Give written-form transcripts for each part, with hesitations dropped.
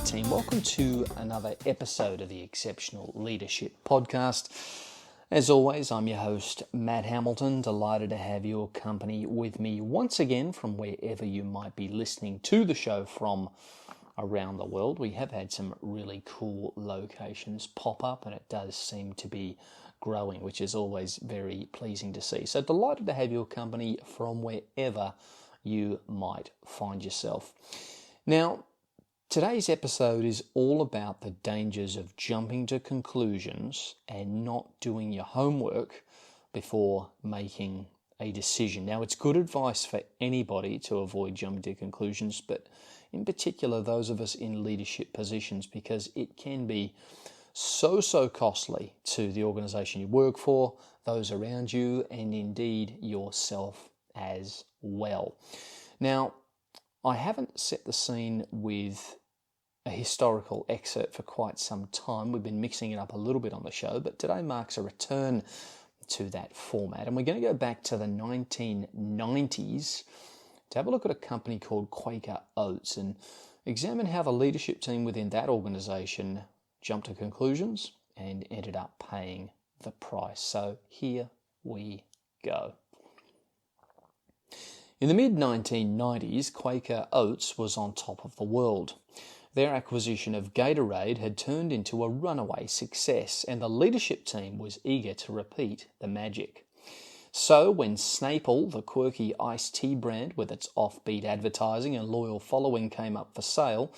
team. Welcome to another episode of the Exceptional Leadership Podcast. As always, I'm your host, Matt Hamilton. Delighted to have your company with me once again from wherever you might be listening to the show from around the world. We have had some really cool locations pop up, and it does seem to be growing, which is always very pleasing to see. So delighted to have your company from wherever you might find yourself. Now, today's episode is all about the dangers of jumping to conclusions and not doing your homework before making a decision. Now, it's good advice for anybody to avoid jumping to conclusions, but in particular those of us in leadership positions, because it can be so costly to the organization you work for, those around you, and indeed yourself as well. Now, I haven't set the scene with a historical excerpt for quite some time. We've been mixing it up a little bit on the show, but today marks a return to that format. And we're going to go back to the 1990s to have a look at a company called Quaker Oats and examine how the leadership team within that organization jumped to conclusions and ended up paying the price. So here we go. In the mid-1990s, Quaker Oats was on top of the world. Their acquisition of Gatorade had turned into a runaway success, and the leadership team was eager to repeat the magic. So when Snapple, the quirky iced tea brand with its offbeat advertising and loyal following, came up for sale,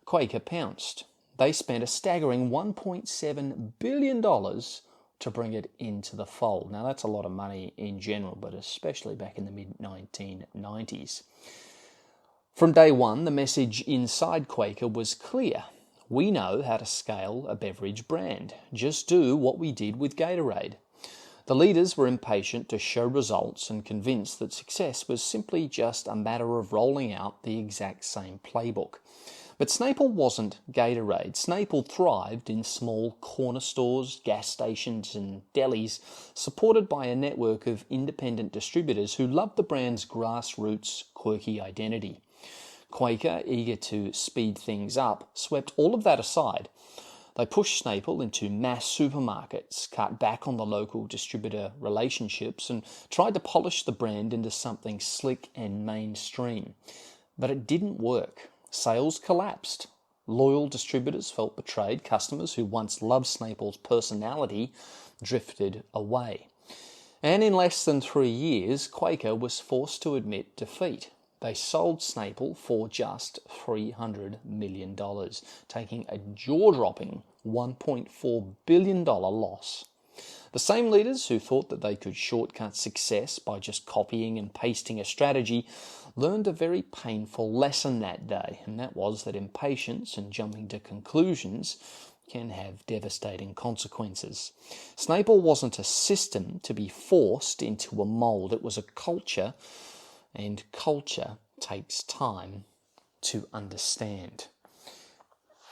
Quaker pounced. They spent a staggering $1.7 billion to bring it into the fold. Now, that's a lot of money in general, but especially back in the mid-1990s. From day one, the message inside Quaker was clear. We know how to scale a beverage brand. Just do what we did with Gatorade. The leaders were impatient to show results and convinced that success was simply just a matter of rolling out the exact same playbook. But Snapple wasn't Gatorade. Snapple thrived in small corner stores, gas stations and delis, supported by a network of independent distributors who loved the brand's grassroots, quirky identity. Quaker, eager to speed things up, swept all of that aside. They pushed Snapple into mass supermarkets, cut back on the local distributor relationships, and tried to polish the brand into something slick and mainstream. But it didn't work. Sales collapsed. Loyal distributors felt betrayed. Customers who once loved Snapple's personality drifted away. And in less than 3 years, Quaker was forced to admit defeat. They sold Snapple for just $300 million, taking a jaw-dropping $1.4 billion loss. The same leaders who thought that they could shortcut success by just copying and pasting a strategy learned a very painful lesson that day, and that was that impatience and jumping to conclusions can have devastating consequences. Snapple wasn't a system to be forced into a mold. It was a culture, and culture takes time to understand.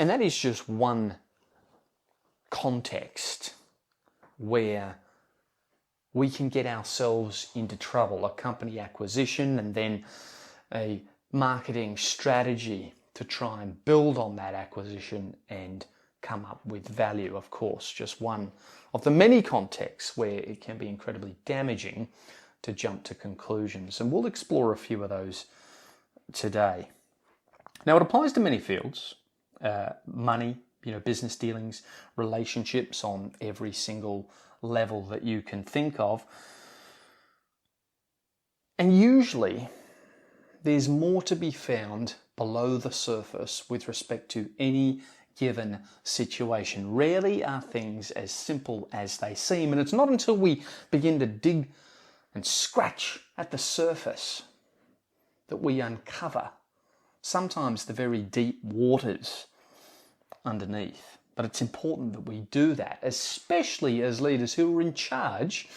And that is just one context where we can get ourselves into trouble. A company acquisition and then a marketing strategy to try and build on that acquisition and come up with value. Of course, just one of the many contexts where it can be incredibly damaging to jump to conclusions. And we'll explore a few of those today. Now, it applies to many fields. Money, business dealings, relationships on every single level that you can think of. And usually there's more to be found below the surface with respect to any given situation. Rarely are things as simple as they seem, and it's not until we begin to dig and scratch at the surface that we uncover sometimes the very deep waters underneath. But it's important that we do that, especially as leaders who are in charge,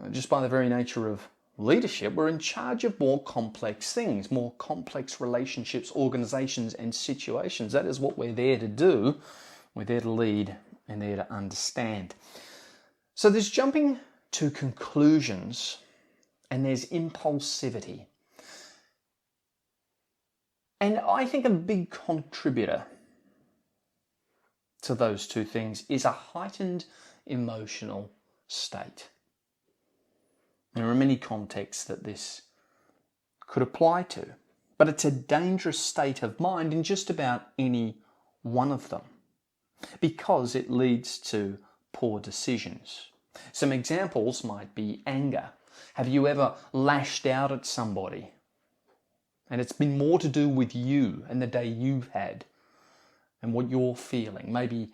just by the very nature of leadership, we're in charge of more complex things, more complex relationships, organizations, and situations. That is what we're there to do. We're there to lead and there to understand. So there's jumping to conclusions and there's impulsivity. And I think a big contributor to those two things is a heightened emotional state. There are many contexts that this could apply to, but it's a dangerous state of mind in just about any one of them because it leads to poor decisions. Some examples might be anger. Have you ever lashed out at somebody and it's been more to do with you and the day you've had and what you're feeling? Maybe,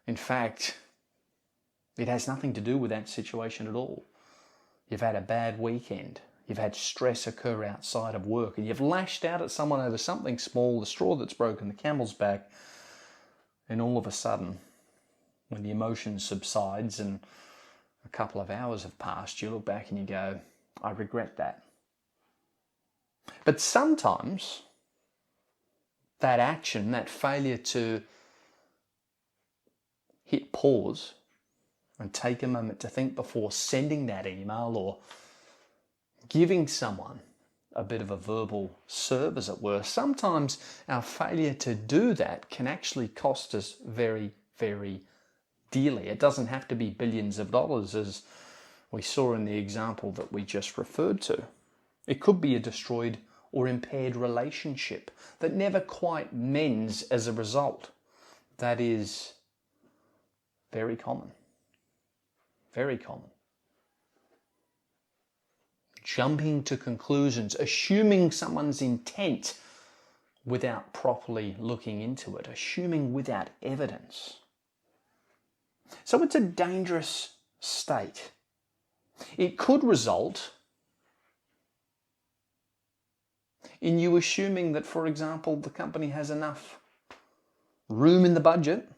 in fact, it has nothing to do with that situation at all. You've had a bad weekend. You've had stress occur outside of work and you've lashed out at someone over something small, the straw that's broken the camel's back, and all of a sudden, when the emotion subsides and a couple of hours have passed, you look back and you go, I regret that. But sometimes that action, that failure to hit pause and take a moment to think before sending that email or giving someone a bit of a verbal serve, as it were, sometimes our failure to do that can actually cost us very, very dearly. It doesn't have to be billions of dollars, as we saw in the example that we just referred to. It could be a destroyed or impaired relationship that never quite mends as a result. That is very common. Very common. Jumping to conclusions, assuming someone's intent without properly looking into it, assuming without evidence. So it's a dangerous state. It could result in you assuming that, for example, the company has enough room in the budget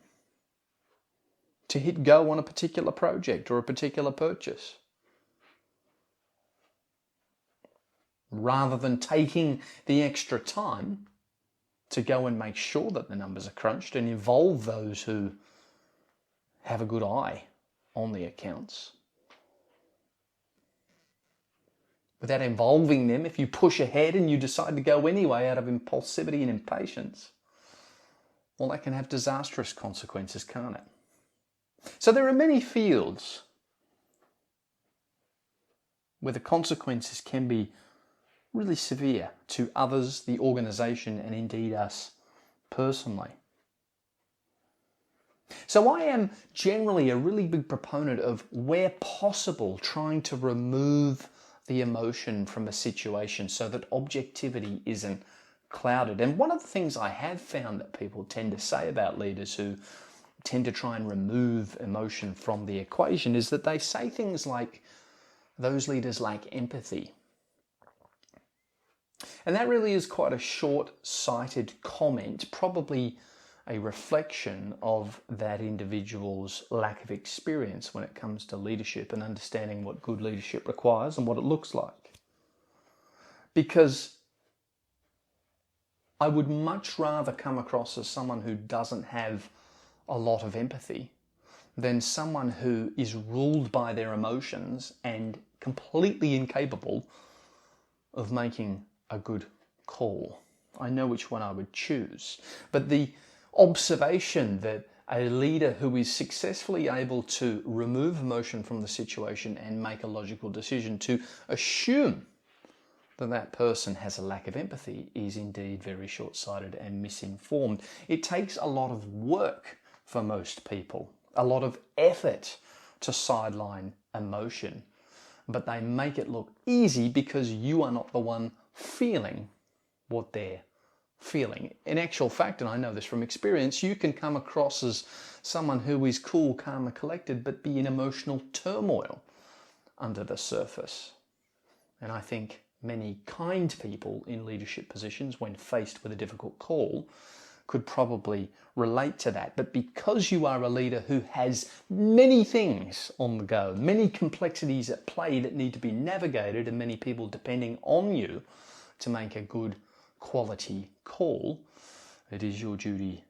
to hit go on a particular project or a particular purchase, rather than taking the extra time to go and make sure that the numbers are crunched and involve those who have a good eye on the accounts. Without involving them, if you push ahead and you decide to go anyway out of impulsivity and impatience, well, that can have disastrous consequences, can't it? So there are many fields where the consequences can be really severe to others, the organisation, and indeed us personally. So I am generally a really big proponent of, where possible, trying to remove the emotion from a situation so that objectivity isn't clouded. And one of the things I have found that people tend to say about leaders who tend to try and remove emotion from the equation is that they say things like, those leaders lack empathy. And that really is quite a short-sighted comment, probably a reflection of that individual's lack of experience when it comes to leadership and understanding what good leadership requires and what it looks like. Because I would much rather come across as someone who doesn't have a lot of empathy than someone who is ruled by their emotions and completely incapable of making a good call. I know which one I would choose. But the observation that a leader who is successfully able to remove emotion from the situation and make a logical decision, to assume that that person has a lack of empathy, is indeed very short-sighted and misinformed. It takes a lot of work for most people, a lot of effort to sideline emotion, but they make it look easy because you are not the one feeling what they're feeling. In actual fact, and I know this from experience, you can come across as someone who is cool, calm and collected, but be in emotional turmoil under the surface. And I think many kind people in leadership positions, when faced with a difficult call, could probably relate to that. But because you are a leader who has many things on the go, many complexities at play that need to be navigated, and many people depending on you to make a good quality call, it is your duty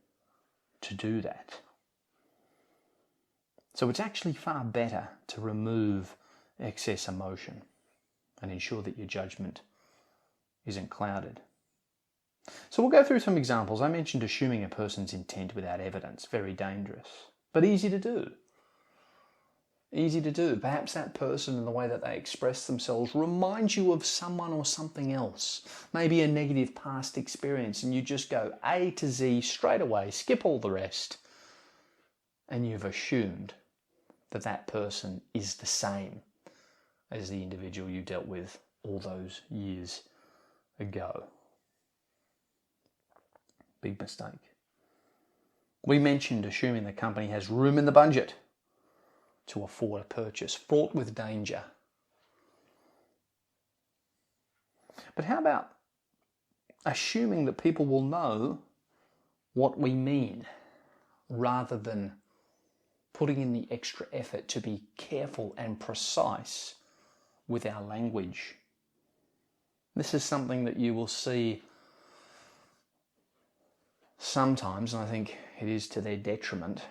to do that. So it's actually far better to remove excess emotion and ensure that your judgment isn't clouded. So we'll go through some examples. I mentioned assuming a person's intent without evidence. Very dangerous, but easy to do. Easy to do. Perhaps that person and the way that they express themselves reminds you of someone or something else. Maybe a negative past experience, and you just go A to Z straight away, skip all the rest, and you've assumed that that person is the same as the individual you dealt with all those years ago. Big mistake. We mentioned assuming the company has room in the budget to afford a purchase, fraught with danger. But how about assuming that people will know what we mean, rather than putting in the extra effort to be careful and precise with our language? This is something that you will see sometimes, and I think it is to their detriment.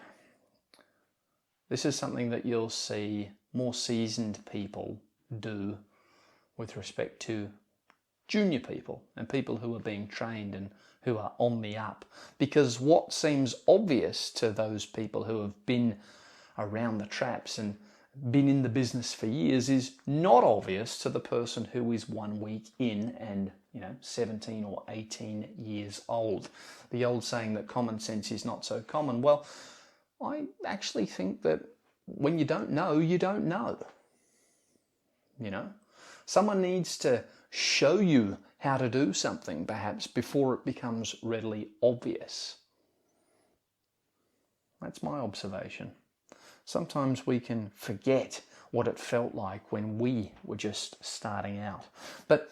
This is something that you'll see more seasoned people do with respect to junior people and people who are being trained and who are on the up. Because what seems obvious to those people who have been around the traps and been in the business for years is not obvious to the person who is 1 week in and 17 or 18 years old. The old saying that common sense is not so common. Well, I actually think that when you don't know, you don't know. Someone needs to show you how to do something, perhaps, before it becomes readily obvious. That's my observation. Sometimes we can forget what it felt like when we were just starting out. But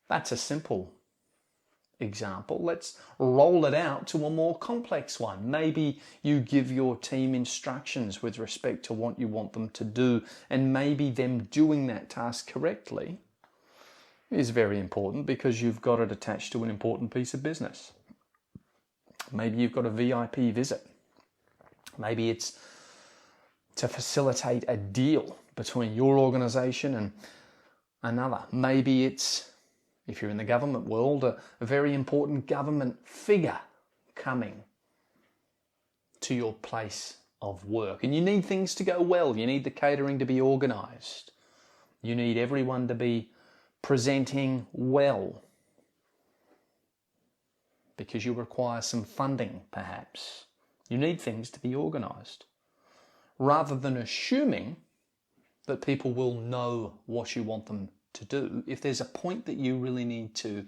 that's a simple example. Let's roll it out to a more complex one. Maybe you give your team instructions with respect to what you want them to do, and maybe them doing that task correctly is very important because you've got it attached to an important piece of business. Maybe you've got a VIP visit. Maybe it's to facilitate a deal between your organisation and another. Maybe it's, if you're in the government world, a very important government figure coming to your place of work. And you need things to go well. You need the catering to be organised. You need everyone to be presenting well, because you require some funding, perhaps. You need things to be organised. Rather than assuming that people will know what you want them to do, if there's a point that you really need to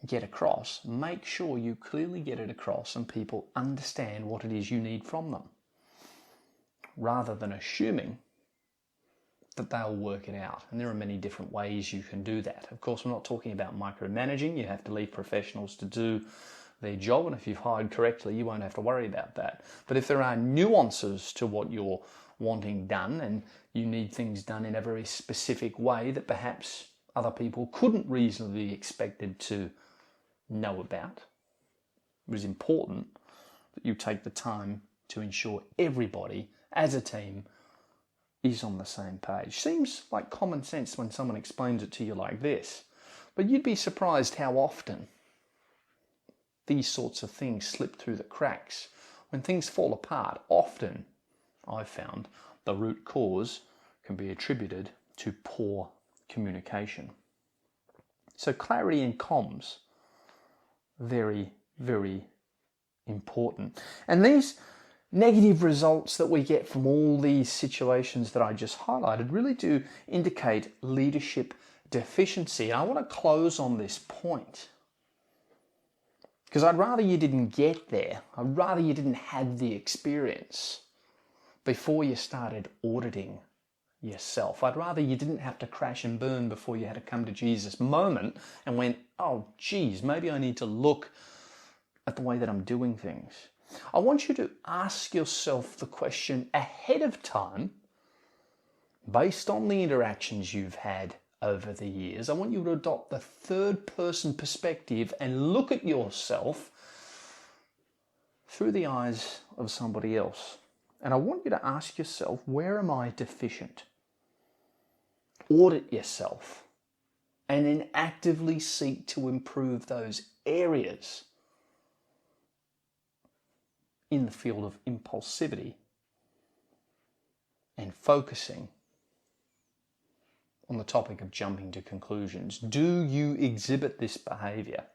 get across, make sure you clearly get it across and people understand what it is you need from them, rather than assuming that they'll work it out. And there are many different ways you can do that. Of course, we're not talking about micromanaging. You have to leave professionals to do their job, and if you've hired correctly, you won't have to worry about that. But if there are nuances to what you're wanting done, and you need things done in a very specific way that perhaps other people couldn't reasonably be expected to know about, it is important that you take the time to ensure everybody as a team is on the same page. Seems like common sense when someone explains it to you like this, but you'd be surprised how often these sorts of things slip through the cracks. When things fall apart, often, I've found, the root cause can be attributed to poor communication. So clarity in comms, very, very important. And these negative results that we get from all these situations that I just highlighted really do indicate leadership deficiency. And I want to close on this point, because I'd rather you didn't get there. I'd rather you didn't have the experience before you started auditing yourself. I'd rather you didn't have to crash and burn before you had a come to Jesus moment and went, oh geez, maybe I need to look at the way that I'm doing things. I want you to ask yourself the question ahead of time, based on the interactions you've had over the years. I want you to adopt the third person perspective and look at yourself through the eyes of somebody else. And I want you to ask yourself, where am I deficient? Audit yourself. and then actively seek to improve those areas in the field of impulsivity and focusing on the topic of jumping to conclusions. Do you exhibit this behavior?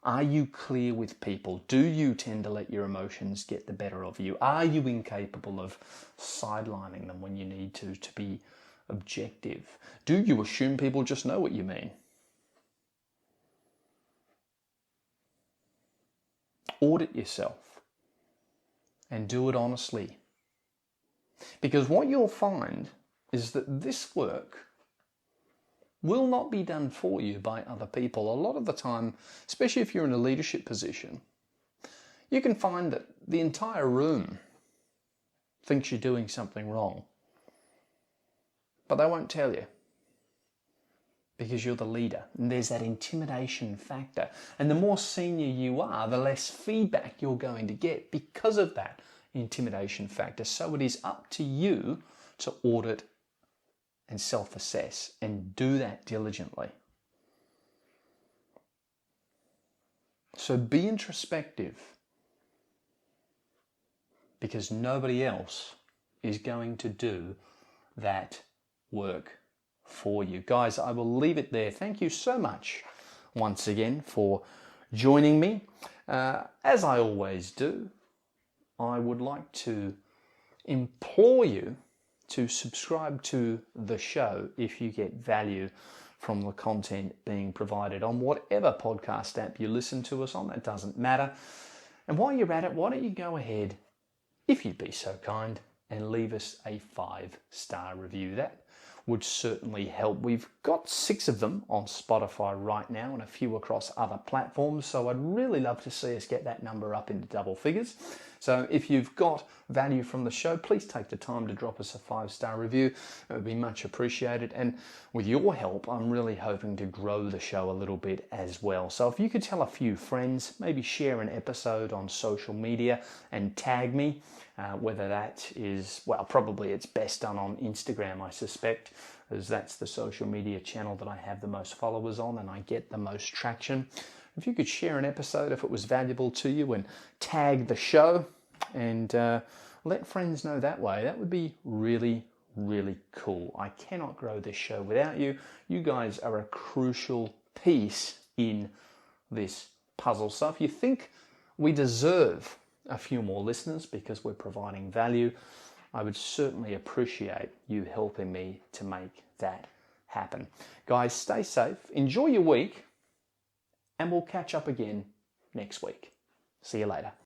Are you clear with people? Do you tend to let your emotions get the better of you? Are you incapable of sidelining them when you need to be objective? Do you assume people just know what you mean? Audit yourself and do it honestly. Because what you'll find is that this work will not be done for you by other people. A lot of the time, especially if you're in a leadership position, you can find that the entire room thinks you're doing something wrong, but they won't tell you because you're the leader. And there's that intimidation factor. And the more senior you are, the less feedback you're going to get because of that intimidation factor. So it is up to you to audit and self-assess and do that diligently. So be introspective, because nobody else is going to do that work for you. Guys, I will leave it there. Thank you so much once again for joining me. As I always do, I would like to implore you to subscribe to the show if you get value from the content being provided on whatever podcast app you listen to us on. That doesn't matter. And while you're at it, why don't you go ahead, if you'd be so kind, and leave us a 5-star review. That would certainly help. We've got 6 of them on Spotify right now and a few across other platforms, so I'd really love to see us get that number up into double figures. So if you've got value from the show, please take the time to drop us a 5-star review. It would be much appreciated. And with your help, I'm really hoping to grow the show a little bit as well. So if you could tell a few friends, maybe share an episode on social media and tag me, whether that is, well, probably it's best done on Instagram, I suspect, as that's the social media channel that I have the most followers on and I get the most traction. If you could share an episode if it was valuable to you and tag the show and let friends know that way, that would be really, really cool. I cannot grow this show without you. You guys are a crucial piece in this puzzle. So if you think we deserve a few more listeners because we're providing value, I would certainly appreciate you helping me to make that happen. Guys, stay safe, enjoy your week, and we'll catch up again next week. See you later.